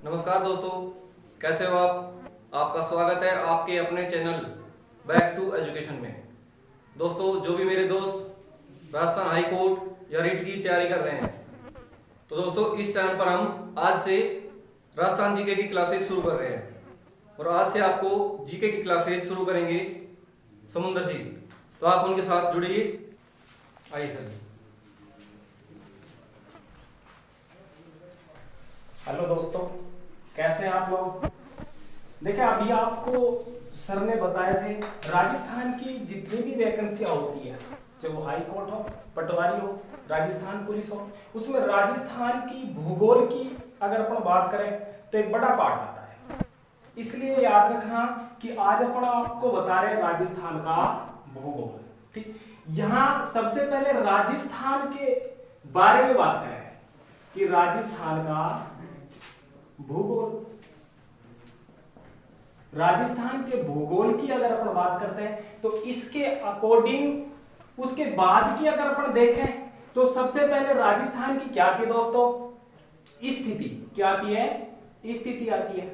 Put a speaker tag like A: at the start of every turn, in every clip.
A: नमस्कार दोस्तों, कैसे हो आप। आपका स्वागत है आपके अपने चैनल बैक टू एजुकेशन में। दोस्तों, जो भी मेरे दोस्त राजस्थान हाई कोर्ट या रिट की तैयारी कर रहे हैं, तो दोस्तों इस चैनल पर हम आज से राजस्थान जीके की क्लासेस शुरू कर रहे हैं और आज से आपको जीके की क्लासेस शुरू करेंगे समुंदर जी। तो आप उनके साथ जुड़िए। आइए सर जी।
B: हेलो दोस्तों, कैसे हैं आप लोग। देखिए, अभी आपको सर ने बताए थे राजस्थान की जितनी भी वैकेंसियां होती है, चाहे वो हाई कोर्ट हो, पटवारी हो, राजस्थान पुलिस हो, उसमें राजस्थान की भूगोल की अगर अपन बात करें तो एक बड़ा पार्ट आता है। इसलिए याद रखना कि आज अपन आपको बता रहे हैं राजस्थान का भूगोल। ठीक, यहाँ सबसे पहले राजस्थान के बारे में बात करें कि राजस्थान का भूगोल। राजस्थान के भूगोल की अगर अपन बात करते हैं तो इसके अकॉर्डिंग उसके बाद की अगर अपन देखें तो सबसे पहले राजस्थान की क्या थी दोस्तों, स्थिति क्या आती है, स्थिति आती है।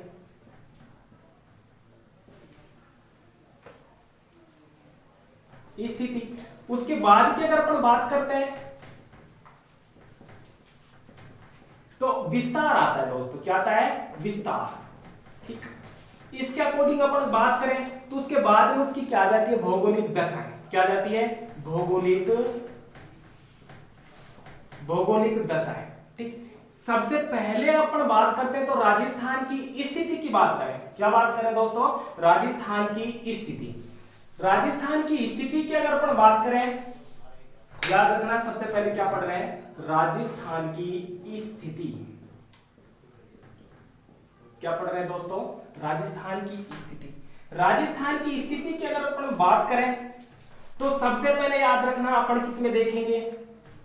B: स्थिति, उसके बाद की अगर अपन बात करते हैं तो विस्तार आता है दोस्तों। क्या आता है, विस्तार। ठीक, इसके अकॉर्डिंग अपन बात करें तो उसके बाद में उसकी क्या जाती है, भौगोलिक दशा। क्या जाती है, भौगोलिक दशा। ठीक, सबसे पहले अपन बात करते हैं तो राजस्थान की स्थिति की बात करें। क्या बात करें दोस्तों, राजस्थान की स्थिति। राजस्थान की स्थिति की अगर अपन बात करें, याद रखना सबसे पहले क्या पढ़ रहे हैं, राजस्थान की स्थिति। क्या पढ़ रहे हैं दोस्तों, राजस्थान की स्थिति। राजस्थान की स्थिति की अगर अपन बात करें तो सबसे पहले याद रखना अपन किस में देखेंगे,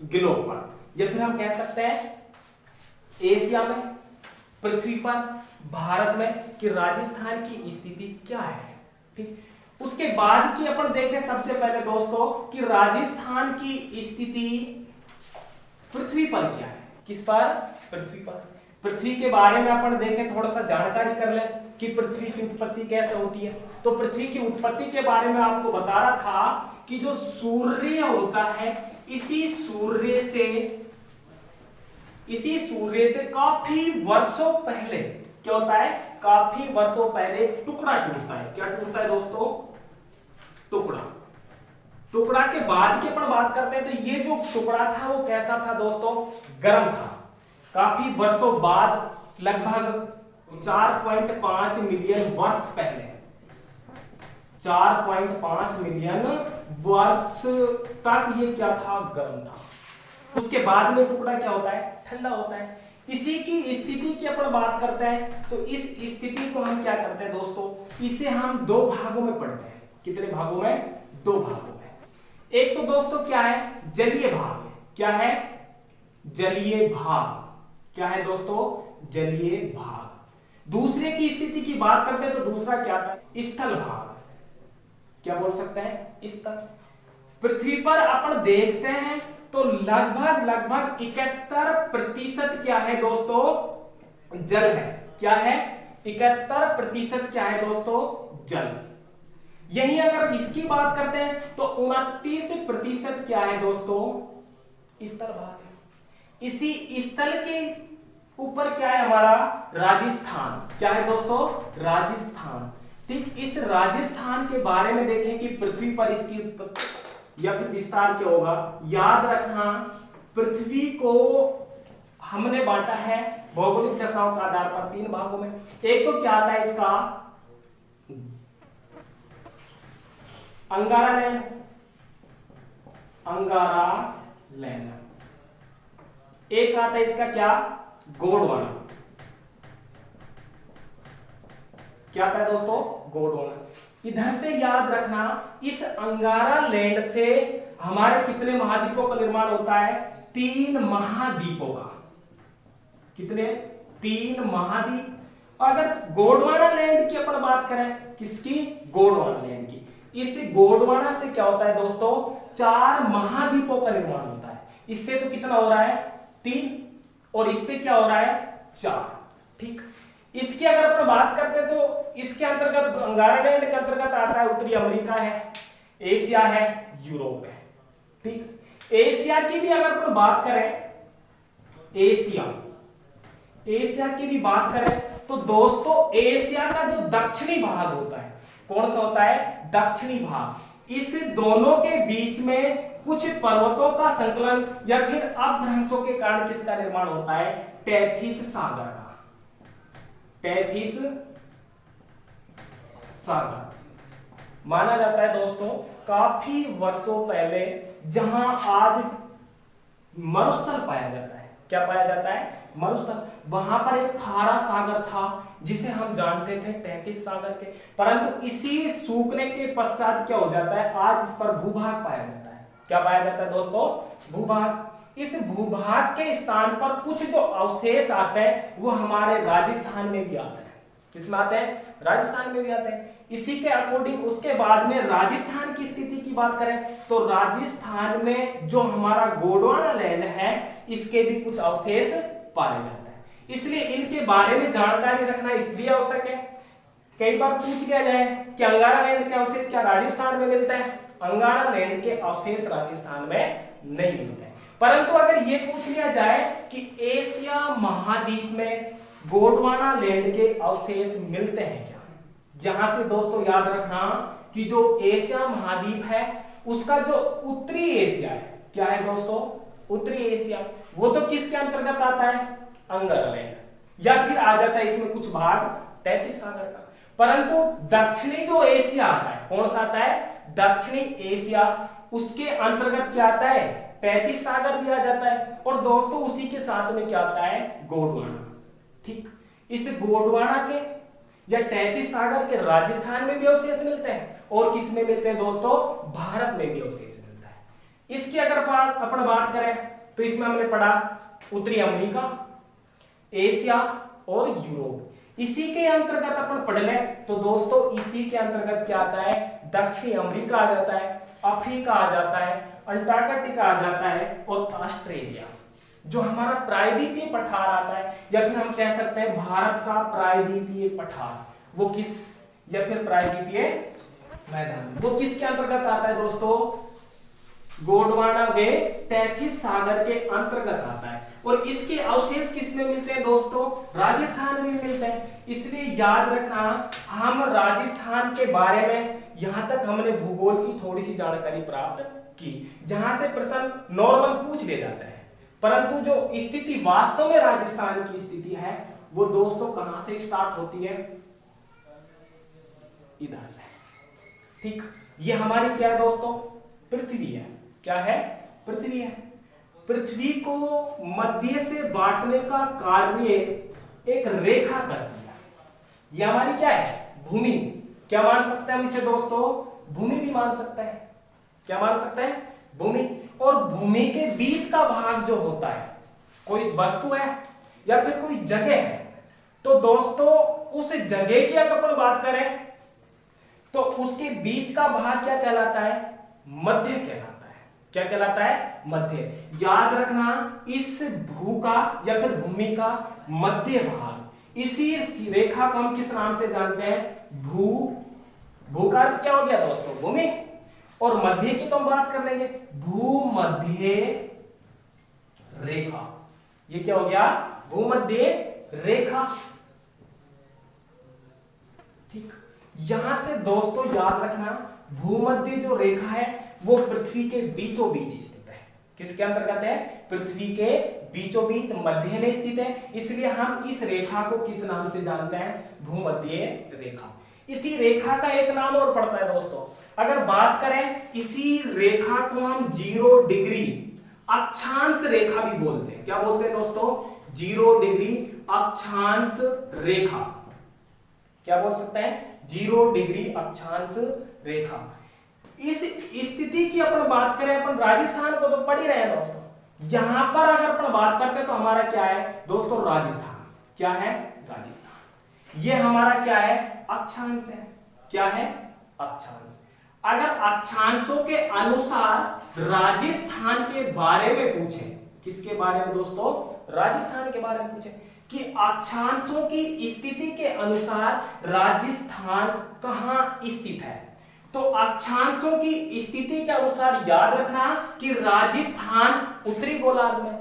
B: ग्लोब पर, या फिर हम कह सकते हैं एशिया में, पृथ्वी पर, भारत में, कि राजस्थान की स्थिति क्या है। ठीक, उसके बाद की अपन देखें सबसे पहले दोस्तों कि राजस्थान की स्थिति पृथ्वी पर क्या है। किस पर, पृथ्वी पर। पृथ्वी के बारे में अपन देखें, थोड़ा सा जानकारी कर लें कि पृथ्वी की उत्पत्ति कैसे होती है। तो पृथ्वी की उत्पत्ति के बारे में आपको बता रहा था कि जो सूर्य होता है, इसी सूर्य से काफी वर्षों पहले क्या होता है, काफी वर्षों पहले टुकड़ा टूटता है। क्या टूटता है दोस्तों, टुकड़ा। टुकड़ा के बाद की अपन बात करते हैं तो ये जो टुकड़ा था वो कैसा था दोस्तों, गर्म था। काफी वर्षों बाद, लगभग 4.5 मिलियन वर्ष पहले, 4.5 मिलियन वर्ष तक ये क्या था, गर्म था। उसके बाद में टुकड़ा क्या होता है, ठंडा होता है। इसी की स्थिति की अपन बात करते हैं तो इस स्थिति को हम क्या करते हैं दोस्तों, इसे हम दो भागों में पढ़ते हैं। कितने भागों में, दो भागों में। एक तो दोस्तों क्या है, जलीय भाग है। क्या है, जलीय भाग। क्या है दोस्तों, जलीय भाग। दूसरे की स्थिति की बात करते हैं तो दूसरा क्या था, स्थल भाग। क्या बोल सकते हैं, स्थल। पृथ्वी पर अपन देखते हैं तो लगभग 71% क्या है दोस्तों, जल है। क्या है, 71% क्या है दोस्तों, जल। यही अगर इसकी बात करते हैं तो 29% क्या है दोस्तों, स्थल भाग है। इसी स्थल के ऊपर क्या है हमारा, राजस्थान। क्या है दोस्तों, राजस्थान। ठीक, इस राजस्थान के बारे में देखें कि पृथ्वी पर इसकी उत्पत्ति या फिर विस्तार क्या होगा। याद रखना, पृथ्वी को हमने बांटा है भौगोलिक दशाओं के आधार पर 3 भागों में। एक तो क्या आता है इसका, अंगारा लैंड। एक आता है इसका क्या, गोंडवाना। क्या आता है दोस्तों, गोंडवाना। इधर से याद रखना, इस अंगारा लैंड से हमारे कितने महाद्वीपों का निर्माण होता है, 3 महाद्वीपों का। कितने, 3 महाद्वीप। अगर गोंडवाना लैंड की अपन बात करें, किसकी, गोंडवाना लैंड की, इस गोंडवाना से क्या होता है दोस्तों, 4 महाद्वीपों का निर्माण होता है। इससे तो कितना हो रहा है, 3, और इससे क्या हो रहा है, 4। ठीक, इसकी अगर अपन बात करते हैं तो इसके अंतर्गत अंगारालैंड के अंतर्गत आता है उत्तरी अमेरिका है, एशिया है, यूरोप है। ठीक, एशिया की भी अगर अपन बात करें, एशिया की भी बात करें तो दोस्तों एशिया का जो दक्षिणी भाग होता है, कौन सा होता है, दक्षिणी भाग, इस दोनों के बीच में कुछ पर्वतों का संकलन या फिर अपभ्रंशों के कारण किसका निर्माण होता है, टेथिस सागर का। टेथिस सागर माना जाता है दोस्तों काफी वर्षों पहले जहां आज मरुस्थल पाया जाता है। क्या पाया जाता है, मरुस्थल। वहां पर एक खारा सागर था जिसे हम जानते थे टेथिस सागर के, परंतु इसी सूखने के पश्चात क्या हो जाता है, आज इस पर भूभाग पाया जाता है। क्या पाया जाता है दोस्तों, भूभाग। इस भूभाग के स्थान पर कुछ जो अवशेष आते हैं वो हमारे राजस्थान में भी आते हैं। किसमें आते हैं, राजस्थान में भी आते हैं। इसी के अकॉर्डिंग उसके बाद में राजस्थान की स्थिति की बात करें तो राजस्थान में जो हमारा गोंडवाना लैंड है इसके भी कुछ अवशेष पाए जाते हैं, इसलिए इनके बारे में जानकारी रखना इसलिए आवश्यक है। कई बार पूछ लिया जाए कि अंगारा लैंड के अवशेष क्या राजस्थान में मिलते हैं, अंगारा लैंड के अवशेष राजस्थान में नहीं मिलते हैं। परंतु अगर ये पूछ लिया जाए कि एशिया महाद्वीप में गोंडवाना लैंड के अवशेष मिलते हैं क्या, यहां से दोस्तों याद रखना कि जो एशिया महाद्वीप है उसका जो उत्तरी एशिया है, क्या है दोस्तों, उत्तरी एशिया, वो तो किसके अंतर्गत आता है, अंगारा लैंड, या फिर आ जाता है इसमें कुछ भाग टेथिस सागर का। परंतु दक्षिणी जो एशिया आता है, कौन सा आता है, दक्षिणी एशिया, उसके अंतर्गत क्या आता है, टेथिस सागर भी आ जाता है। और दोस्तों उसी के साथ में क्या आता है, गोंडवाना। ठीक, इस गोंडवाना के या टेथिस सागर के राजस्थान में भी अवशेष मिलते हैं और किस में मिलते हैं दोस्तों, भारत में भी अवशेष मिलता है। इसकी अगर अपन बात करें तो इसमें हमने पढ़ा उत्तरी अमेरिका, एशिया और यूरोप। इसी के अंतर्गत अपन पढ़ लें तो दोस्तों इसी के अंतर्गत क्या आता है, दक्षिणी अमेरिका आ जाता है, अफ्रीका आ जाता है, अंटार्कटिका आ जाता है और ऑस्ट्रेलिया जो हमारा प्रायद्वीपीय पठार आता है, या फिर हम कह सकते हैं भारत का प्रायद्वीपीय पठार, वो किस, या फिर प्रायद्वीपीय मैदान, वो किसके अंतर्गत आता है दोस्तों, गोंडवाना वे टेथिस सागर के अंतर्गत आता है। और इसके अवशेष किस में मिलते हैं दोस्तों, राजस्थान में मिलते हैं। इसलिए याद रखना हम राजस्थान के बारे में यहां तक हमने भूगोल की थोड़ी सी जानकारी प्राप्त की, जहां से प्रश्न नॉर्मल पूछ ले जाता है, परंतु जो स्थिति वास्तव में राजस्थान की स्थिति है वो दोस्तों कहां से स्टार्ट होती है, इधर से। ठीक, ये हमारी क्या है दोस्तों, पृथ्वी है। क्या है, पृथ्वी है। पृथ्वी को मध्य से बांटने का कार्य एक रेखा करती है। ये हमारी क्या है, भूमि। क्या मान सकते हैं हम इसे दोस्तों, भूमि भी मान सकते हैं। क्या मान सकते हैं, भूमि। और भूमि के बीच का भाग जो होता है, कोई वस्तु है या फिर कोई जगह है, तो दोस्तों उस जगह की अगर अपन बात करें तो उसके बीच का भाग क्या कहलाता है, मध्य कहलाता है। क्या कहलाता है, मध्य। याद रखना इस भू का या फिर भूमि का मध्य भाग, इसी रेखा को हम किस नाम से जानते हैं, भू। भू का अर्थ क्या हो गया दोस्तों, भूमि, और मध्य की तो हम बात कर लेंगे, भूमध्य रेखा। ये क्या हो गया, भूमध्य रेखा। ठीक, यहां से दोस्तों याद रखना भूमध्य जो रेखा है वो पृथ्वी के बीचों बीच स्थित है। किसके अंतर्गत है, पृथ्वी के बीचों बीच मध्य में स्थित है, इसलिए हम इस रेखा को किस नाम से जानते हैं, भूमध्य रेखा। इसी रेखा का एक नाम और पड़ता है दोस्तों, अगर बात करें इसी रेखा को हम 0 डिग्री अक्षांश रेखा भी बोलते हैं। क्या बोलते हैं दोस्तों, 0 डिग्री अक्षांश रेखा। क्या बोल सकते हैं, 0 डिग्री अक्षांश रेखा। इस स्थिति की अपन बात करें, अपन राजस्थान को तो पढ़ ही रहे हैं दोस्तों, यहां पर अगर अपन बात करते हैं तो हमारा क्या है दोस्तों, राजस्थान। क्या है, राजस्थान। ये हमारा क्या है, अक्षांश है। क्या है, अक्षांश। अगर अक्षांशों के अनुसार राजस्थान के बारे में पूछे, किसके बारे में दोस्तों, राजस्थान के बारे में पूछे, कि अक्षांशों की स्थिति के अनुसार राजस्थान कहां स्थित है। तो अक्षांशों की स्थिति के अनुसार याद रखना कि राजस्थान उत्तरी गोलार्ध में।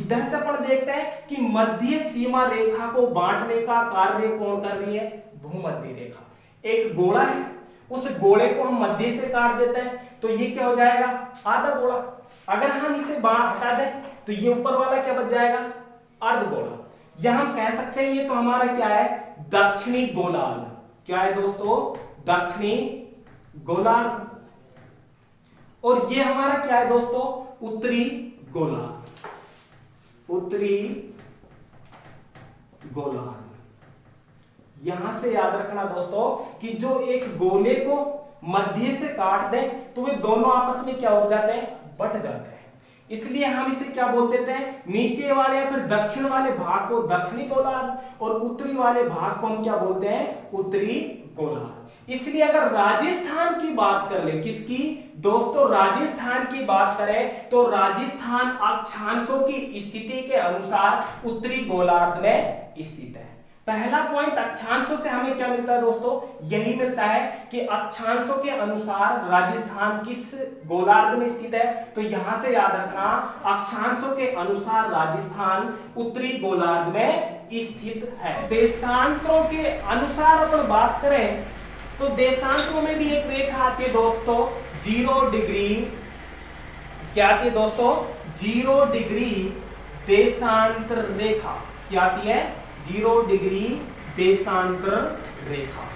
B: इधर से अपन देखते हैं कि मध्य सीमा रेखा को बांटने का कार्य कौन कर रही है, भूमध्य रेखा। एक गोला है, उस गोले को हम मध्य से काट देते हैं तो ये क्या हो जाएगा, आधा गोला। अगर हम इसे बाहर हटा दें तो ये ऊपर वाला क्या बच जाएगा, अर्ध गोला। यह हम कह सकते हैं ये तो हमारा क्या है, दक्षिणी गोलार्ध। क्या है दोस्तों, दक्षिणी गोलार्ध। और ये हमारा क्या है दोस्तों, उत्तरी गोलार्ध, उत्तरी गोलार्ध। यहां से याद रखना दोस्तों कि जो एक गोले को मध्य से काट दें तो वे दोनों आपस में क्या हो जाते हैं, बट जाते हैं। इसलिए हम इसे क्या बोल देते हैं, नीचे वाले या फिर दक्षिण वाले भाग को दक्षिणी गोलार्ध और उत्तरी वाले भाग को हम क्या बोलते हैं, उत्तरी गोलार्ध। इसलिए अगर राजस्थान की बात कर ले, किसकी दोस्तों, राजस्थान की बात करें तो राजस्थान अक्षांशों की स्थिति के अनुसार उत्तरी गोलार्ध में स्थित है। पहला पॉइंट, अक्षांशों से हमें क्या मिलता है दोस्तों, यही मिलता है कि अक्षांशों के अनुसार राजस्थान किस गोलार्ध में स्थित है। तो यहां से याद रखना, अक्षांशों के अनुसार राजस्थान उत्तरी गोलार्ध में स्थित है। देशांतरों के अनुसार अपन बात करें तो देशांतरों में भी एक रेखा आती है दोस्तों, 0 डिग्री। क्या आती है दोस्तों, 0 डिग्री देशांतर रेखा। क्या आती है, 0 डिग्री देशांतर रेखा।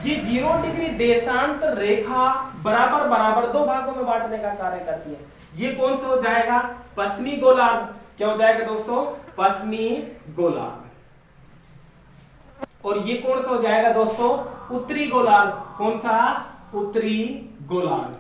B: ये 0 डिग्री देशांतर रेखा बराबर बराबर दो भागों में बांटने का कार्य करती है। ये कौन सा हो जाएगा, पश्चिमी गोलार्ध। क्या हो जाएगा दोस्तों, पश्चिमी गोलार्ध। और ये कौन सा हो जाएगा दोस्तों, उत्तरी गोलार्ध। कौन सा, उत्तरी गोलार्ध।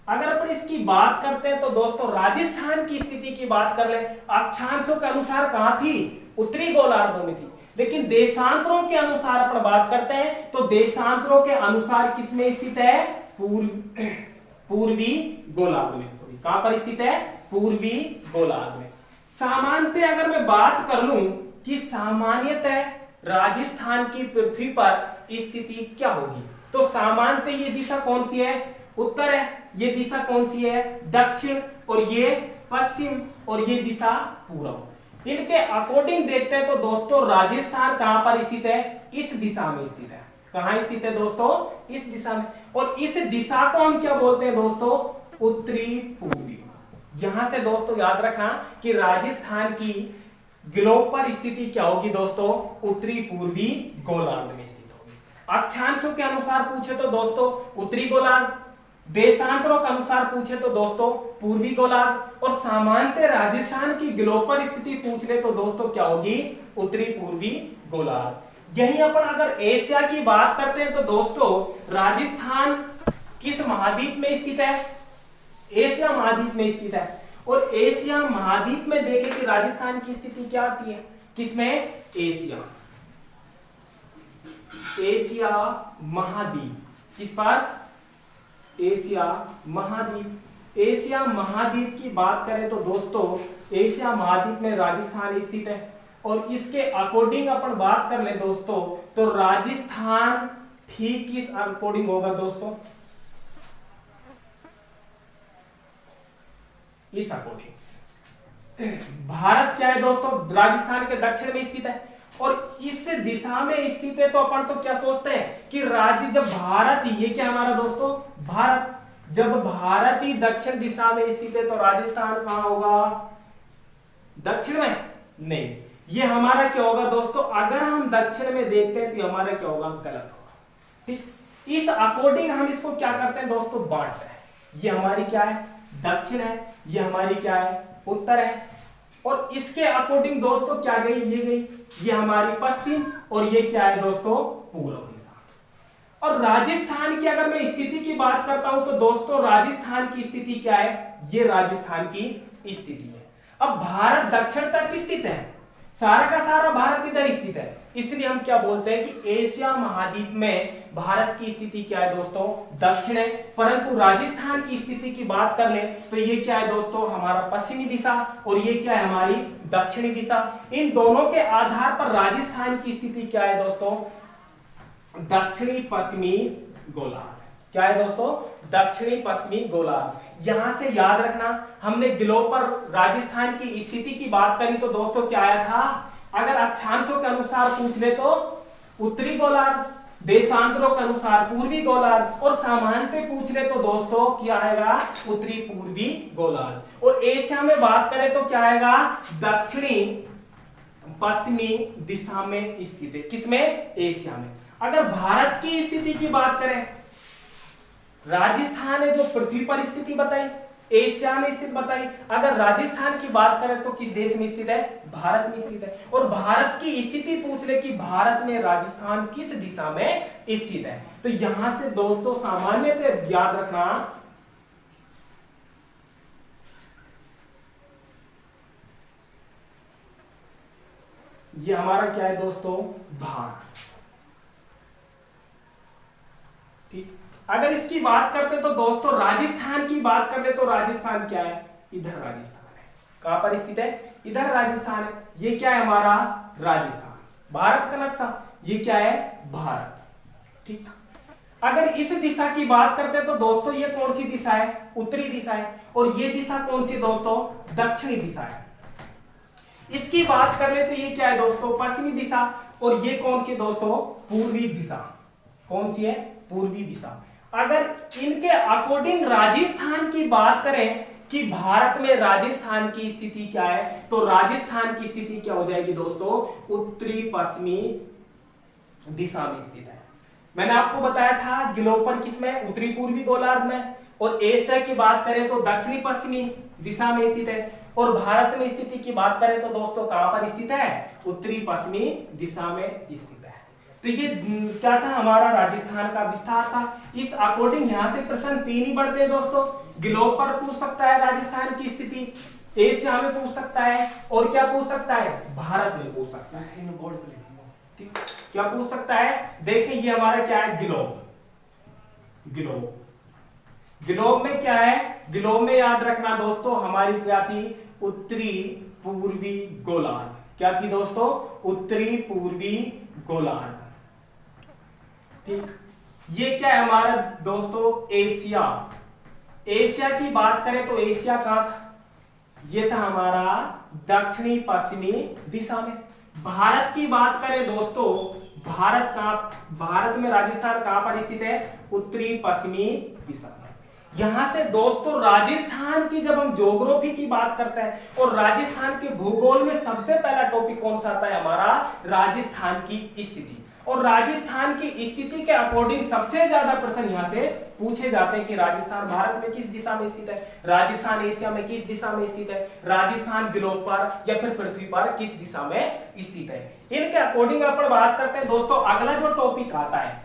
B: अगर अपन इसकी बात करते हैं तो दोस्तों राजस्थान की स्थिति की बात कर ले, अक्षांशों के अनुसार कहां थी, उत्तरी गोलार्ध में थी। लेकिन देशांतरों के अनुसार अपन बात करते हैं तो देशांतरों के अनुसार किसमें स्थित है, पूर्वी गोलार्ध में। सॉरी, कहां पर स्थित है, पूर्वी गोलार्ध में। सामान्यतः अगर मैं बात कर लूं कि सामान्यतः राजस्थान की पृथ्वी पर स्थिति क्या होगी, तो सामान्यतः ये दिशा कौन सी है, उत्तर है। ये दिशा कौन सी है, दक्षिण। और ये पश्चिम। और ये दिशा पूर्व। इनके अकॉर्डिंग देखते हैं तो दोस्तों राजस्थान कहां पर स्थित है, इस दिशा में स्थित है। कहां स्थित है दोस्तों, इस दिशा में। और इस दिशा को हम क्या बोलते हैं दोस्तों, उत्तरी पूर्वी। यहां से दोस्तों याद रखना कि राजस्थान की ग्लोब पर स्थिति क्या होगी दोस्तों, उत्तरी पूर्वी गोलार्ध में स्थित होगी। अक्षांशों के अनुसार पूछे तो दोस्तों उत्तरी गोलार्ध, देशांतरों के अनुसार पूछे तो दोस्तों पूर्वी गोलार्ध, और सामान्यतः राजस्थान की ग्लोब पर स्थिति पूछ ले तो दोस्तों क्या होगी, उत्तरी पूर्वी गोलार्ध। यही अपन अगर एशिया की बात करते हैं तो दोस्तों राजस्थान किस महाद्वीप में स्थित है, एशिया महाद्वीप में स्थित है। और एशिया महाद्वीप में देखें कि राजस्थान की स्थिति क्या आती है, किसमें, एशिया, एशिया महाद्वीप। किस पर, एशिया महाद्वीप। एशिया महाद्वीप की बात करें तो दोस्तों एशिया महाद्वीप में राजस्थान स्थित है। और इसके अकॉर्डिंग अपन बात कर ले दोस्तों तो राजस्थान ठीक किस अकॉर्डिंग होगा दोस्तों, इस अकॉर्डिंग। भारत क्या है दोस्तों, राजस्थान के दक्षिण में स्थित है और इस दिशा में स्थित है। तो अपन तो क्या सोचते हैं कि राज्य, जब भारत, ये क्या हमारा दोस्तों भारत, जब भारत ही दक्षिण दिशा में स्थित है तो राजस्थान कहां होगा, दक्षिण में। नहीं, ये हमारा क्या होगा दोस्तों, अगर हम दक्षिण में देखते हैं तो हमारा क्या होगा, गलत होगा। ठीक, इस अकॉर्डिंग हम इसको क्या करते हैं दोस्तों, बांटते हैं। ये हमारी क्या है, दक्षिण है, ये हमारी क्या है, उत्तर है। और इसके अकॉर्डिंग दोस्तों क्या गई, ये गई, ये हमारी पश्चिम, और ये क्या है दोस्तों, पूर्व दिशा। और राजस्थान की अगर मैं स्थिति की बात करता हूं तो दोस्तों राजस्थान की स्थिति क्या है, ये राजस्थान की स्थिति है। अब भारत दक्षिण तक स्थित है, सारा का सारा भारत इधर स्थित है, इसलिए हम क्या बोलते हैं कि एशिया महाद्वीप में भारत की स्थिति क्या है दोस्तों, दक्षिण है। परंतु राजस्थान की स्थिति की बात कर ले तो ये क्या है दोस्तों, हमारा पश्चिमी दिशा, और ये क्या है, हमारी दक्षिणी दिशा। इन दोनों के आधार पर राजस्थान की स्थिति क्या है दोस्तों? दक्षिणी पश्चिमी गोलार्ध। क्या है दोस्तों? दक्षिणी पश्चिमी गोलार्ध। यहां से याद रखना, हमने ग्लोब पर राजस्थान की स्थिति की बात करी तो दोस्तों क्या आया था? अगर अक्षांशों के अनुसार पूछ ले तो उत्तरी गोलार्ध, देशांतरों के अनुसार पूर्वी गोलार्ध, और सामान्यतः पूछ ले तो दोस्तों क्या आएगा? उत्तरी पूर्वी गोलार्ध। और एशिया में बात करें तो क्या आएगा? दक्षिणी पश्चिमी दिशा में स्थित है। किसमें? एशिया में। अगर भारत की स्थिति की बात करें, राजस्थान है जो पृथ्वी पर स्थिति बताई, एशिया में स्थित बताई। अगर राजस्थान की बात करें तो किस देश में स्थित है? भारत में स्थित है। और भारत की स्थिति पूछ ले कि भारत में राजस्थान किस दिशा में स्थित है, तो यहां से दोस्तों सामान्यतः याद रखना, ये हमारा क्या है दोस्तों? भारत। ठीक। अगर इसकी बात करते तो दोस्तों राजस्थान की बात कर ले तो राजस्थान क्या है? इधर राजस्थान है। कहां पर स्थित है? इधर राजस्थान है। ये क्या है हमारा? राजस्थान। भारत का नक्शा, ये क्या है? भारत। ठीक। अगर इस दिशा की बात करते तो दोस्तों ये कौन सी दिशा है? उत्तरी दिशा है। और ये दिशा कौन सी दोस्तों? दक्षिणी दिशा है। इसकी बात कर ले तो ये क्या है दोस्तों? पश्चिमी दिशा। और ये कौन सी दोस्तों? पूर्वी दिशा। कौन सी है? पूर्वी दिशा। अगर इनके अकॉर्डिंग राजस्थान की बात करें कि भारत में राजस्थान की स्थिति क्या है, तो राजस्थान की स्थिति क्या हो जाएगी दोस्तों? उत्तरी पश्चिमी दिशा में स्थित है। मैंने आपको बताया था ग्लोब पर किसमें? उत्तरी पूर्वी गोलार्ध में। और एशिया की बात करें तो दक्षिणी पश्चिमी दिशा में स्थित है। और भारत में स्थिति की बात करें तो दोस्तों कहां पर स्थित है? उत्तरी पश्चिमी दिशा में स्थित है। तो ये क्या था? हमारा राजस्थान का विस्तार था। इस अकॉर्डिंग यहां से प्रश्न 3 ही बढ़ते हैं दोस्तों। ग्लोब पर पूछ सकता है राजस्थान की स्थिति, एशिया में पूछ सकता है, और क्या पूछ सकता है? भारत में पूछ सकता है। इन बोर्ड पे लिखूंगा। ठीक। क्या पूछ सकता है? देखिए ये हमारा क्या है? ग्लोब। ग्लोब। ग्लोब में क्या है? ग्लोब में याद रखना दोस्तों हमारी क्या थी? उत्तरी पूर्वी गोलार्ध। क्या थी दोस्तों? उत्तरी पूर्वी गोलार्ध। ठीक। ये क्या है हमारा दोस्तों? एशिया। एशिया की बात करें तो एशिया कहां था? ये था हमारा दक्षिणी पश्चिमी दिशा में। भारत की बात करें दोस्तों, भारत में राजस्थान कहां पर स्थित है? उत्तरी पश्चिमी दिशा में। यहां से दोस्तों राजस्थान की जब हम ज्योग्राफी की बात करते हैं, और राजस्थान के भूगोल में सबसे पहला टॉपिक कौन सा आता है हमारा? राजस्थान की स्थिति। और राजस्थान की स्थिति के अकॉर्डिंग सबसे ज्यादा प्रश्न यहां से पूछे जाते हैं कि राजस्थान भारत में किस दिशा में स्थित है, राजस्थान एशिया में किस दिशा में स्थित है, राजस्थान ग्लोब पर या फिर पृथ्वी पर किस दिशा में स्थित है। इनके अकॉर्डिंग अपन बात करते हैं दोस्तों। अगला जो टॉपिक आता है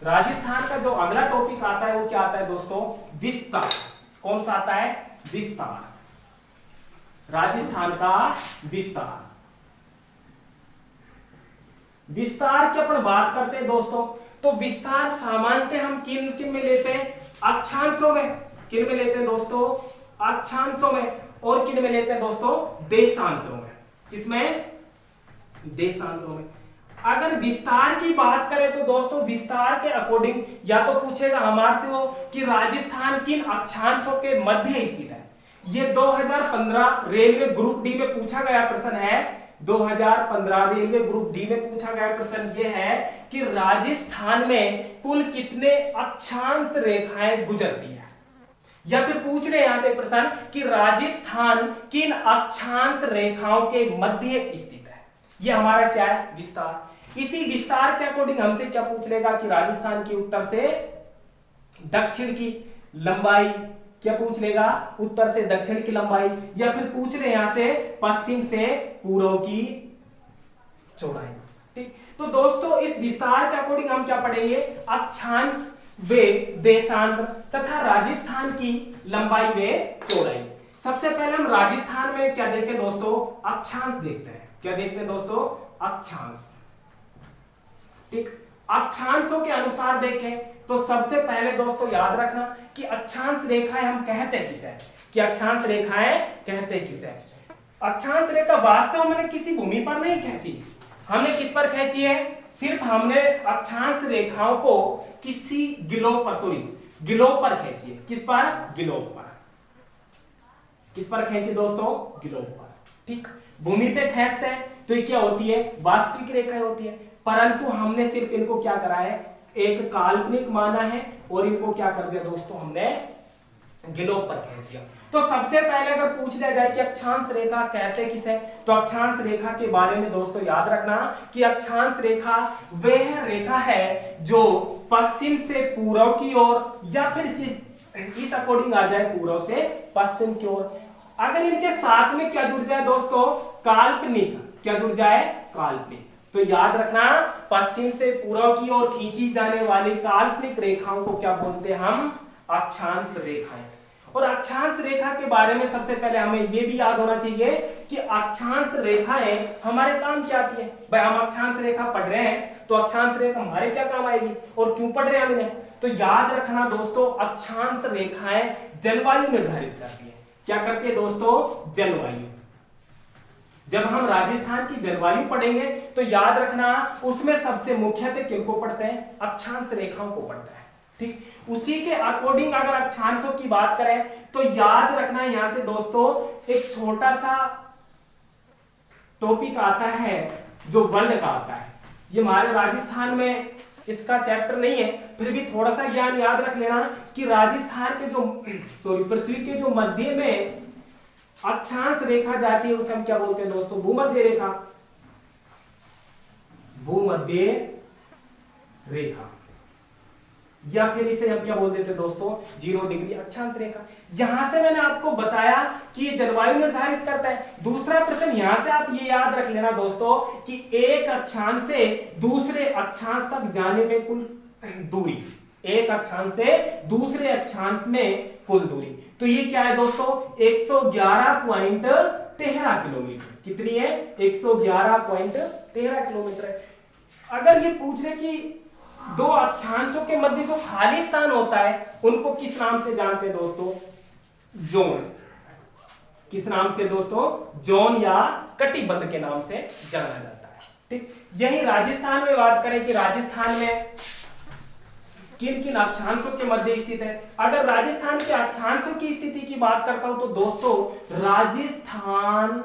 B: राजस्थान का, जो अगला टॉपिक आता है वो क्या आता है दोस्तों? विस्तार। कौन सा आता है? विस्तार। राजस्थान का विस्तार। विस्तार की अपन बात करते हैं दोस्तों, तो विस्तार सामान्यतः हम किन किन में लेते हैं? अक्षांशों में। किन में लेते हैं दोस्तों? अक्षांशों में। और किन में लेते हैं दोस्तों? देशांतरों में। किसमें? देशांतरों में। अगर विस्तार की बात करें तो दोस्तों विस्तार के अकॉर्डिंग या तो पूछेगा हमारे से वो कि राजस्थान किन अक्षांशों के मध्य स्थित है। ये 2015 रेलवे ग्रुप डी में पूछा गया प्रश्न है। 2015 रेलवे ग्रुप डी में पूछा गया प्रश्न ये है कि राजस्थान में कुल कितने अक्षांश रेखाएं गुजरती है। या फिर पूछ रहे यहां से प्रश्न कि राजस्थान किन अक्षांश रेखाओं के मध्य स्थित है। ये हमारा क्या है? विस्तार। इसी विस्तार के अकॉर्डिंग हमसे क्या पूछ लेगा कि राजस्थान की उत्तर से दक्षिण की लंबाई क्या पूछ लेगा? उत्तर से दक्षिण की लंबाई। या फिर पूछ रहे यहां से पश्चिम से पूर्व की चौड़ाई। ठीक। तो दोस्तों इस विस्तार के अकॉर्डिंग हम क्या पढ़ेंगे? अक्षांश वे देशांतर तथा राजस्थान की लंबाई वे चौड़ाई। सबसे पहले हम राजस्थान में क्या देखें दोस्तों? अक्षांश देखते हैं। क्या देखते हैं दोस्तों? अक्षांश। ठीक। अक्षांशों के अनुसार देखें तो सबसे पहले दोस्तों याद रखना कि अक्षांश रेखाएं हम कहते किसे? कि अक्षांश रेखाएं कहते किसे? अक्षांश रेखा वास्तव में किसी भूमि पर नहीं खींची, हमने किस पर खींची है, सिर्फ हमने अक्षांश रेखाओं को किसी गिलोब पर, सॉरी गिलोब पर खींची है। किस पर, गिलोब पर। किस पर खींची दोस्तों, गिलोब पर। ठीक, भूमि पे खींचते हैं तो ये क्या होती है, वास्तविक रेखाएं होती है, परंतु हमने सिर्फ इनको क्या करा है, एक काल्पनिक माना है और इनको क्या कर दिया दोस्तों, हमने गिलोब पर खींच दिया। तो सबसे पहले अगर पूछ लिया जाए कि अक्षांश रेखा कहते किसे, तो अक्षांश रेखा के बारे में दोस्तों याद रखना कि अक्षांश रेखा वह रेखा है जो पश्चिम से पूर्व की ओर या फिर इस अकॉर्डिंग आ जाए पूर्व से पश्चिम की ओर, अगर इनके साथ में क्या जुड़ जाए दोस्तों, काल्पनिक, क्या जुड़ जाए, काल्पनिक। तो याद रखना पश्चिम से पूर्व की ओर खींची जाने वाली काल्पनिक रेखाओं को क्या बोलते हैं हम, अक्षांश रेखाएं। और अक्षांश रेखा के बारे में सबसे पहले हमें यह भी याद होना चाहिए कि अक्षांश रेखाएं हमारे काम क्या आती है। भाई हम अक्षांश रेखा पढ़ रहे हैं तो अक्षांश रेखा हमारे क्या काम आएगी और क्यों पढ़ रहे हैं हम इन्हें, तो याद रखना दोस्तों अक्षांश रेखाएं जलवायु निर्धारित करती है। क्या करती है दोस्तों, जलवायु। जब हम राजस्थान की जलवायु पढ़ेंगे तो याद रखना उसमें सबसे मुख्यतः किनको पढ़ते हैं, अक्षांश रेखाओं को पढ़ता है। ठीक, उसी के अकॉर्डिंग अगर अक्षांशों की बात करें तो याद रखना यहां से दोस्तों एक छोटा सा टॉपिक आता है जो वर्ल्ड का आता है। ये हमारे राजस्थान में इसका चैप्टर नहीं है, फिर भी थोड़ा सा ज्ञान याद रख लेना कि राजस्थान के जो पृथ्वी के जो मध्य में अक्षांश रेखा जाती है उसे हम क्या बोलते हैं दोस्तों, भूमध्य रेखा। भूमध्य रेखा या फिर इसे हम क्या बोल देते हैं दोस्तों, 0 डिग्री अक्षांश रेखा। यहां से मैंने आपको बताया कि ये जलवायु निर्धारित करता है। दूसरा प्रश्न यहां से आप ये याद रख लेना दोस्तों कि एक अक्षांश से दूसरे अक्षांश तक जाने में कुल दूरी, एक अक्षांश से दूसरे अक्षांश में कुल दूरी, तो ये क्या है दोस्तों, 111.13 किलोमीटर। कितनी है, 111.13 किलोमीटर है। अगर ये पूछ ले कि दो अक्षांशों के मध्य जो खाली स्थान होता है उनको किस नाम से जानते हैं दोस्तों, जोन। किस नाम से दोस्तों, जोन या कटिबंध के नाम से जाना जाता है। ठीक, यही राजस्थान में बात करें कि राजस्थान में किन किन अक्षांशों के मध्य स्थित है। अगर राजस्थान के अक्षांशों की स्थिति की बात करता हूं तो दोस्तों Rajasthan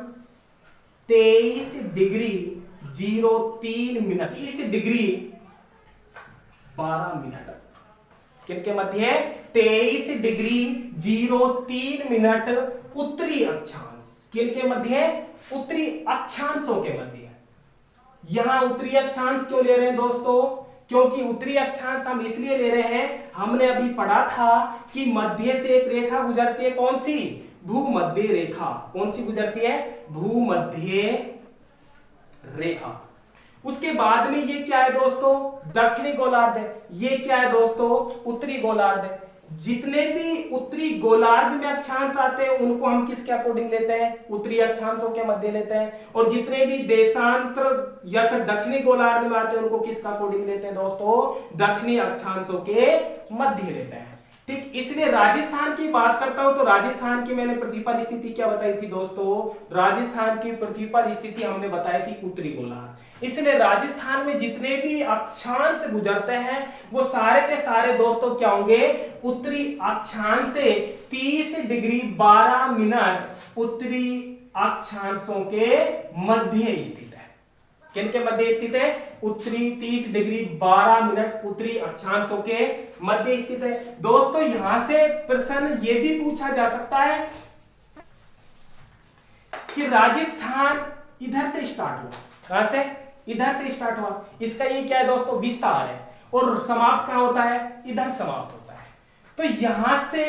B: 23 degree 03 minute, 30 degree 12 minute किनके मध्य है, 23 डिग्री 03 मिनट उत्तरी अक्षांश। किनके मध्य है, उत्तरी अक्षांशों के मध्य है। यहां उत्तरी अक्षांश क्यों ले रहे हैं दोस्तों, क्योंकि उत्तरी अक्षांश हम इसलिए ले रहे हैं, हमने अभी पढ़ा था कि मध्य से एक रेखा गुजरती है, कौन सी, भूमध्य रेखा। कौन सी गुजरती है, भूमध्य रेखा। उसके बाद में ये क्या है दोस्तों, दक्षिणी गोलार्ध है। ये क्या है दोस्तों, उत्तरी गोलार्ध है। जितने भी उत्तरी गोलार्ध में अक्षांश आते हैं उनको हम किसके अकॉर्डिंग लेते हैं, उत्तरी अक्षांशों के मध्य लेते हैं, और जितने भी देशांतर या फिर दक्षिणी गोलार्ध में आते हैं उनको किसका अकॉर्डिंग लेते हैं दोस्तों, दक्षिणी अक्षांशों के मध्य लेते हैं। ठीक, इसलिए राजस्थान की बात करता हूं तो राजस्थान की मैंने पृथ्वी पर स्थिति क्या बताई थी दोस्तों, राजस्थान की पृथ्वी पर स्थिति हमने बताई थी उत्तरी गोलार्ध। इसलिए राजस्थान में जितने भी अक्षांश गुजरते हैं वो सारे के सारे दोस्तों क्या होंगे, उत्तरी अक्षांश से 30 डिग्री 12 मिनट उत्तरी अक्षांशों के मध्य स्थित है। किनके मध्य स्थित है, उत्तरी 30 डिग्री 12 मिनट उत्तरी अक्षांशों के मध्य स्थित है। दोस्तों यहां से प्रश्न ये भी पूछा जा सकता है कि राजस्थान इधर से स्टार्ट हुआ, कहां से, इधर से स्टार्ट हुआ, इसका ये क्या है दोस्तों, विस्तार है, और समाप्त कहां होता है, इधर समाप्त होता है। तो यहां से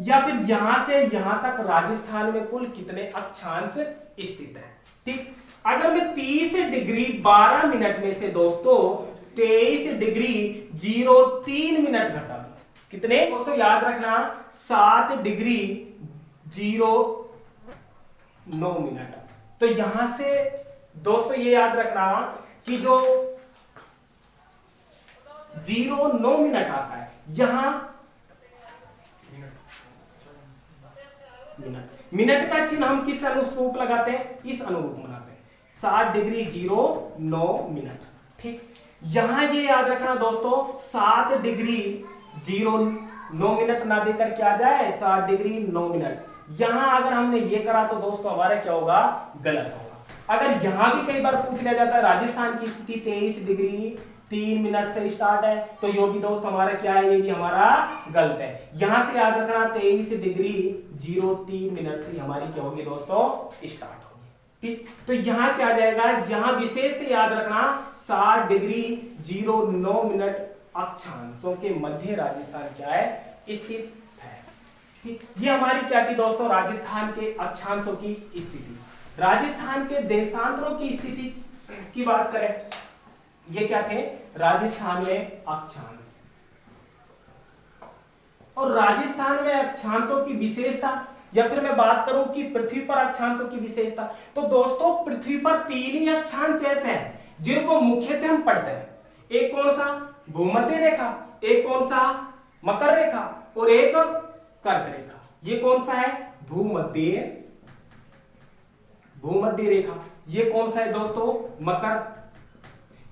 B: या फिर यहां से यहां तक राजस्थान में कुल कितने अक्षांश स्थित है। ठीक, अगर मैं 30 डिग्री 12 मिनट में से दोस्तों 23 डिग्री 03 मिनट घटा दूं, कितने दोस्तों याद रखना, 7 डिग्री 09 मिनट। तो यहां से दोस्तों ये याद रखना कि जो 09 मिनट आता है यहां मिनट, मिनट का चिन्ह हम किस अनुरूप लगाते हैं, इस अनुरूप बनाते हैं, 60 डिग्री 09 मिनट। ठीक, यहां ये याद रखना दोस्तों 7 डिग्री 09 मिनट ना देकर क्या जाए 7 डिग्री 9 मिनट। यहां अगर हमने ये करा तो दोस्तों हमारा क्या होगा, गलत होगा। अगर यहां भी कई बार पूछ लिया जाता है राजस्थान की स्थिति 23 डिग्री 3 मिनट से स्टार्ट है, तो ये भी दोस्त हमारा क्या है, ये भी हमारा गलत है। यहां से याद रखना 23 डिग्री 03 मिनट से हमारी क्या होगी दोस्तों, स्टार्ट होगी। ठीक, तो यहां क्या आ जाएगा, यहां विशेष से याद रखना 60 डिग्री 09 मिनट अक्षांशों के मध्य राजस्थान क्या है, स्थित है। ठीक, ये हमारी क्या थी दोस्तों, राजस्थान के अक्षांशों की स्थिति। राजस्थान के देशांतरों की स्थिति की बात करें, ये क्या थे, राजस्थान में अक्षांश। और राजस्थान में अक्षांशों की विशेषता, या फिर मैं बात करूं कि पृथ्वी पर अक्षांशों की विशेषता, तो दोस्तों पृथ्वी पर 3 ही अक्षांश ऐसे हैं जिनको मुख्यतः हम पढ़ते हैं। एक कौन सा, भूमध्य रेखा, एक कौन सा, मकर रेखा, और एक कर्क रेखा। ये कौन सा है, भूमध्य रेखा। ये कौन सा है दोस्तों, मकर,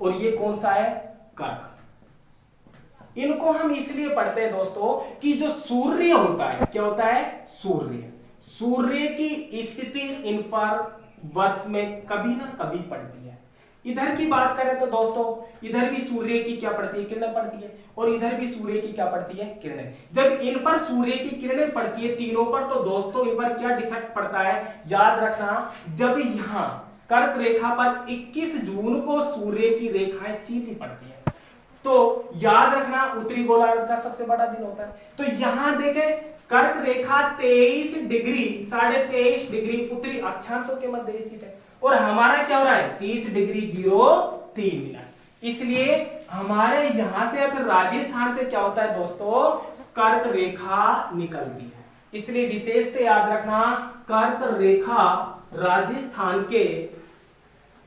B: और ये कौन सा है, कर्क। इनको हम इसलिए पढ़ते हैं दोस्तों कि जो सूर्य होता है, क्या होता है, सूर्य की स्थिति इन पर वर्ष में कभी ना कभी पड़ती है। इधर की बात करें तो दोस्तों इधर भी सूर्य की क्या पड़ती है, किरणें पड़ती है, और इधर भी सूर्य की क्या पड़ती है, किरणें। जब इन पर सूर्य की किरणें पड़ती है तीनों पर, तो दोस्तों इन पर क्या डिफेक्ट पड़ता है, याद रखना, जब यहां कर्क रेखा पर 21 जून को सूर्य की रेखाएं सीधी पड़ती है, तो याद रखना उत्तरी गोलार्ध का सबसे बड़ा दिन होता है। तो यहां देखें कर्क रेखा 23 डिग्री 23.5 डिग्री उत्तरी अक्षांशों के मध्य स्थित है, और हमारा क्या हो रहा है 30 डिग्री 03 मिनट। इसलिए हमारे यहां से फिर राजस्थान से क्या होता है दोस्तों, कर्क रेखा निकलती है। इसलिए विशेष से याद रखना कर्क रेखा राजस्थान के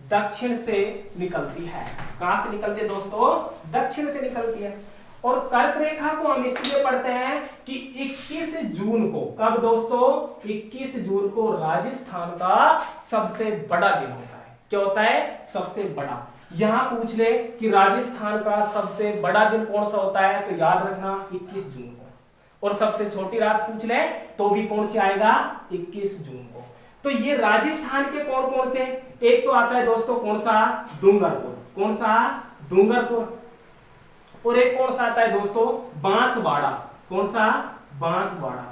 B: दक्षिण से निकलती है। कहां से निकलती है दोस्तों, दक्षिण से निकलती है। और कर्क रेखा को हम इसलिए पढ़ते हैं कि 21 जून को, कब दोस्तों, 21 जून को राजस्थान का सबसे बड़ा दिन होता है। क्या होता है, सबसे बड़ा। यहां पूछ ले कि राजस्थान का सबसे बड़ा दिन कौन सा होता है, तो याद रखना 21 जून को। और सबसे छोटी रात पूछ ले तो भी कौन सी आएगा, 21 जून को। तो ये राजस्थान के कौन कौन से, एक तो आता है दोस्तों कौन सा, डूंगरपुर, कौन सा, डूंगरपुर, और एक कौन सा आता है दोस्तों, बांसवाड़ा, कौन सा, बांसवाड़ा।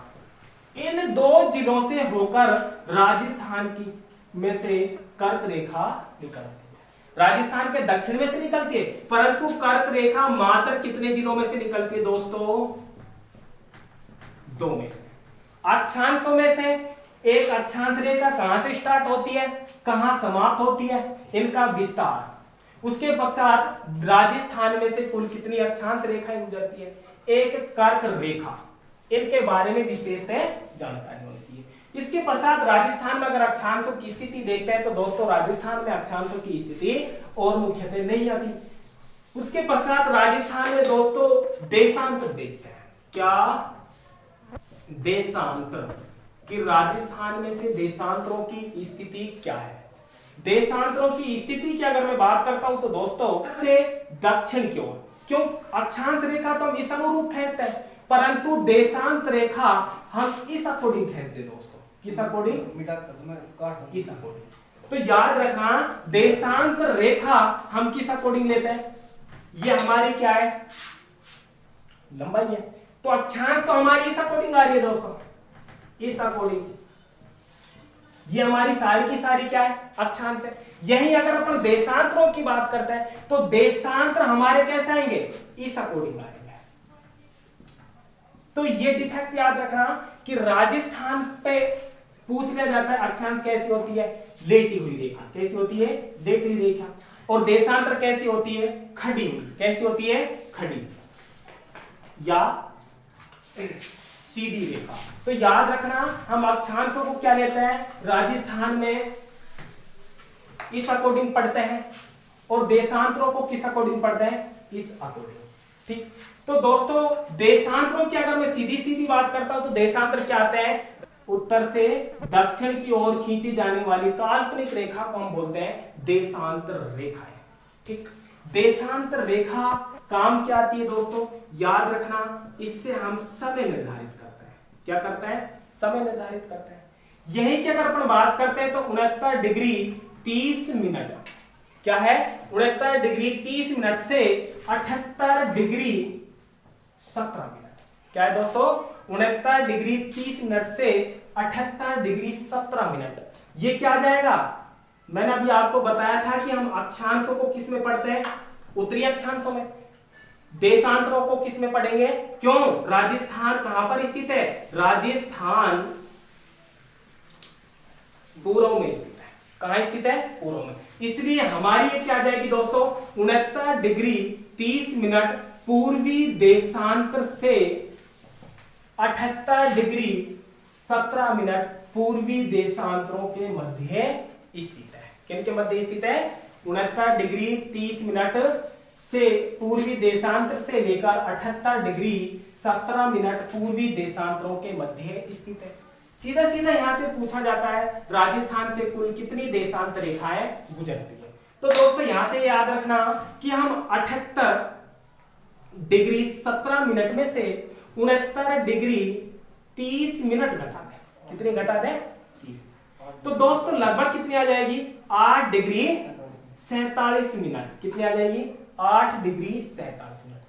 B: इन दो जिलों से होकर राजस्थान की में से कर्क रेखा निकलती है। राजस्थान के दक्षिण में से निकलती है, परंतु कर्क रेखा मात्र कितने जिलों में से निकलती है दोस्तों, 2 में से। अक्षांशों में से एक अक्षांश रेखा कहां से स्टार्ट होती है, कहां समाप्त होती है, इनका विस्तार। उसके पश्चात राजस्थान में से कुल कितनी अक्षांश रेखाएं गुजरती है, एक कर्क रेखा। इनके बारे में विशेष जानकारी होती है। इसके पश्चात राजस्थान में अगर अक्षांशों की स्थिति देखते हैं तो दोस्तों राजस्थान में अक्षांशों की स्थिति और मुख्यतः नहीं आती। उसके पश्चात राजस्थान में दोस्तों देशांतर देखते हैं। क्या, देशांतर, कि राजस्थान में से देशांतरों की स्थिति क्या है। देशांतरों की स्थिति की अगर मैं बात करता हूं तो दोस्तों से दक्षिण की ओर, क्यों, अक्षांश रेखा तो हम इस अनुरूप खींचते हैं, परंतु देशांत रेखा हम इस अकॉर्डिंग खींचते दोस्तों, किस अकॉर्डिंग, इस अकॉर्डिंग। तो याद रखना देशांत रेखा हम किस अकॉर्डिंग लेते हैं, ये हमारी क्या है, लंबाई है। तो अक्षांश तो हमारी इस अकॉर्डिंग आ रही है दोस्तों, इस अकॉर्डिंग। ये हमारी सारी की सारी क्या है, अक्षांश है। यही अगर अपन देशांतरों की बात करते हैं तो देशांतर हमारे कैसे आएंगे, इस अकॉर्डिंग आएंगे। तो ये डिफेक्ट याद रखना कि राजस्थान पे पूछ लिया जाता है अक्षांश कैसी होती है, लेटी हुई रेखा। कैसी होती है, लेटी हुई रेखा। और देशांतर कैसी होती है, खड़ी हुई। कैसी होती है, खड़ी या सीधी रेखा। तो याद रखना हम अक्षांशों को क्या लेते हैं, राजस्थान में इस अकॉर्डिंग पढ़ते हैं, और देशांतरों को किस अकॉर्डिंग पढ़ते हैं, इस अकॉर्डिंग। ठीक, तो दोस्तों देशांतरों की अगर मैं सीधी सीधी बात करता हूं तो देशांतर क्या आते हैं, उत्तर से दक्षिण की ओर खींची जाने वाली काल्पनिक रेखा को हम बोलते हैं देशांतर रेखाएं। ठीक, देशांतर रेखा काम क्या आती है दोस्तों, याद रखना, इससे हम समय निर्धारित करते हैं। क्या करते हैं, समय निर्धारित करते हैं। यही की अगर अपन बात करते हैं तो 69 डिग्री 30 मिनट क्या है, 69 डिग्री 30 मिनट से 78 डिग्री 17 मिनट। क्या है दोस्तों, 69 डिग्री 30 मिनट से 78 डिग्री 17 मिनट। ये क्या आ जाएगा, मैंने अभी आपको बताया था कि हम अक्षांशों को किस में पढ़ते हैं, उत्तरी अक्षांशों में। देशांतरों को किस में पढ़ेंगे, क्यों, राजस्थान कहां पर स्थित है, राजस्थान पूर्व में स्थित है। कहां स्थित है, पूर्व में। इसलिए हमारी ये क्या आ जाएगी दोस्तों, 69 डिग्री 30 मिनट पूर्वी देशांतर से 78 डिग्री 17 मिनट पूर्वी देशांतरों के मध्य स्थित है। किनके मध्य स्थित है, 69 डिग्री 30 मिनट से पूर्वी देशांतर से लेकर 78 डिग्री 17 मिनट पूर्वी देशांतरों के मध्य स्थित है। सीधा सीधा यहां से पूछा जाता है राजस्थान से कुल कितनी देशांतर रेखाएं गुजरती है। तो दोस्तों यहां से याद रखना कि हम 78 डिग्री 17 मिनट में से 69 डिग्री 30 मिनट घटा दें। कितने घटा दें, 30। तो दोस्तों लगभग कितनी आ जाएगी, 8 डिग्री 47 मिनट। कितनी आ जाएगी, 8 डिग्री 47 मिनट।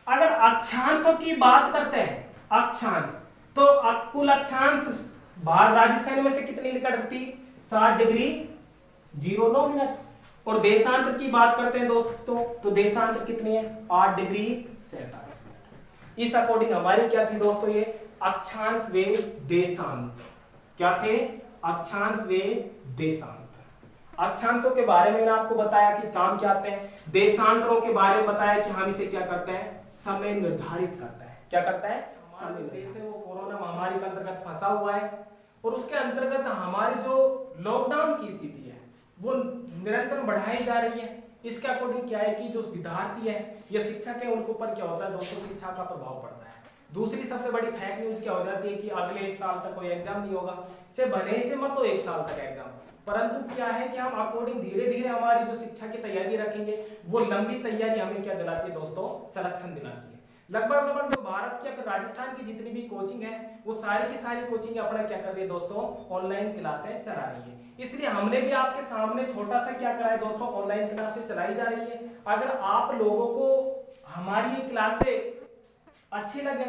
B: अगर अक्षांशों की बात करते हैं, अक्षांश, तो कुल अक्षांश बाहर राजस्थान में से कितनी निकटती, 7 डिग्री 09 मिनट। और देशांतर की बात करते हैं दोस्तों, तो देशांतर कितनी है, 8 डिग्री 47 मिनट। इस अकॉर्डिंग हमारी क्या थी दोस्तों, ये अक्षांश वे देशांतर। क्या थे, अक्षांश वे देशांतर। अक्षांशों के बारे में मैंने आपको बताया कि काम क्या आते हैं, देशांतरों के बारे में बताया कि हम इसे क्या करते हैं, समय निर्धारित करते हैं। क्या करता है, समय। देश है वो कोरोना महामारी के अंतर्गत फंसा हुआ है और उसके अंतर्गत हमारी जो लॉकडाउन की स्थिति है वो निरंतर बढ़ाई जा रही है। इसके अकॉर्डिंग क्या है कि जो विद्यार्थी है या शिक्षक है उनके ऊपर क्या होता है दोस्तों, शिक्षा का प्रभाव पड़ता है। दूसरी सबसे बड़ी फेक न्यूज क्या हो जाती है कि अगले 1 साल तक कोई एग्जाम नहीं होगा, चाहे भले से मत हो 1 साल तक एग्जाम, परंतु क्या है कि हम अकॉर्डिंग धीरे धीरे हमारी जो शिक्षा की तैयारी रखेंगे वो लंबी तैयारी हमें क्या दिलाती है दोस्तों, सिलेक्शन दिलाती है। लगभग जो भारत की अगर राजस्थान की जितनी भी कोचिंग है वो सारी की सारी कोचिंग अपना क्या कर रही है दोस्तों, ऑनलाइन क्लासें चला रही है। इसलिए हमने भी आपके सामने छोटा सा क्या करा है दोस्तों, ऑनलाइन क्लासें चलाई जा रही है। अगर आप लोगों को हमारी ये क्लासें अच्छी लगे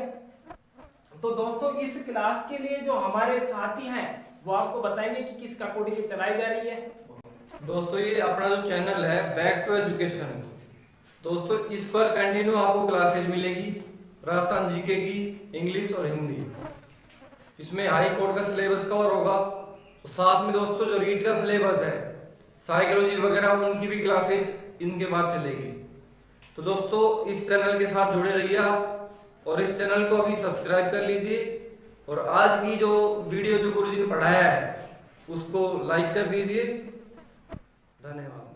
B: तो दोस्तों इस क्लास के लिए जो हमारे साथी हैं वो आपको बताएंगे कि किस अकॉर्डिंग चलाई जा रही है।
A: दोस्तों ये अपना जो चैनल है बैक टू एजुकेशन, दोस्तों इस पर कंटिन्यू आपको क्लासेज मिलेगी, राजस्थान जीके की, इंग्लिश और हिंदी। इसमें हाई कोर्ट का सिलेबस कवर होगा, साथ में दोस्तों जो रीड का सिलेबस है, साइकोलॉजी वगैरह उनकी भी क्लासेज इनके बाद चलेगी। तो दोस्तों इस चैनल के साथ जुड़े रहिए आप, और इस चैनल को अभी सब्सक्राइब कर लीजिए, और आज की जो वीडियो जो गुरुजी ने पढ़ाया है उसको लाइक कर दीजिए। धन्यवाद।